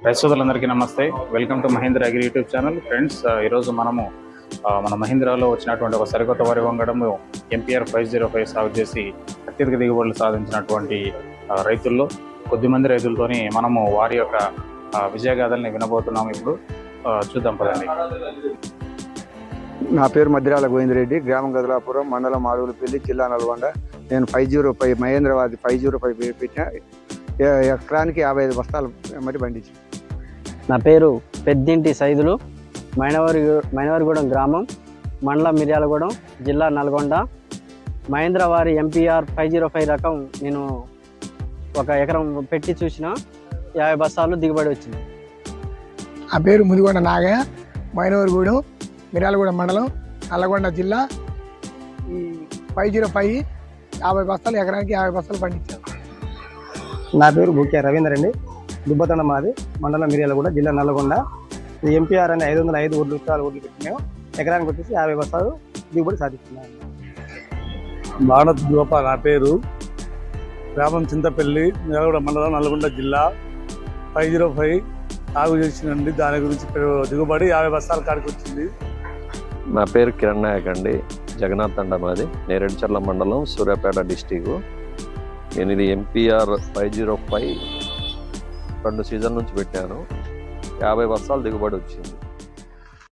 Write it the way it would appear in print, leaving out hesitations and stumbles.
రైతులందరికీ నమస్తే. Welcome to Mahendra agri YouTube channel. Friends, ఈరోజు మనము మన మహేంద్రాలో వచ్చినటువంటి ఒక సరికొత్త వరి వంగడము ఎంపీఆర్ 505 సాగు చేసి అత్యధిక దిగుబడులు సాధించినటువంటి రైతుల్లో కొద్దిమంది రైతులతోని మనము వారి యొక్క విజయగాథల్ని వినబోతున్నాము. ఇప్పుడు చూద్దాం పదండి. నా పేరు మద్దిరాల గోవిందరెడ్డి, గ్రామం గదలాపురం, మండలం మాడుగులపల్లి, జిల్లా నల్గొండ. నేను 505 మహేంద్రవాది 505 పెట్టిన ఎకరానికి 55 బస్తాలు మరి పండించి. నా పేరు పెద్దింటి సైదులు, మైనవరిగూడెం గ్రామం, మండలం మిర్యాలగూడెం, జిల్లా నల్గొండ. మహేంద్రవారి ఎంపీఆర్ 505 రకం నేను ఒక ఎకరం పెట్టి చూసిన 50 బస్తాలు దిగుబడి వచ్చింది. నా పేరు ముదిగొండ నాగయ్య, మైనవరిగూడెం, మిర్యాలగూడెం మండలం, నల్గొండ జిల్లా. ఈ 505 50 బస్తాలు ఎకరానికి 50 బస్తాలు పండించాను. నా పేరు బుక్యా రవీందర్ అండి, దుబ్బతండ మాది, మండలం మిర్యాలగూడ, జిల్లా నల్గొండ. ఈ ఎంపీఆర్ అని 505 ఒడ్లు పెట్టినాము. ఎకరానికి వచ్చేసి 50 బస్తాలు దిగుబడి సాధిస్తున్నాను. భారత్ గోప నా పేరు, గ్రామం చింతపల్లి, మిర్యాలగూడ మండలం, నల్గొండ జిల్లా. 505 సాగు చేసినండి. దాని గురించి దిగుబడి 50 బస్తాల కాడికి వచ్చింది. నా పేరు కిరణ్ నాయక్ అండి, జగన్నాథ్ తండ మాది, నేరేడుచర్ల మండలం, సూర్యాపేట డిస్టిక్. నేను ఇది ఎంపీఆర్ 505 2 సీజన్ నుంచి పెట్టాను. 50 బస్తాలు దిగుబడి వచ్చింది.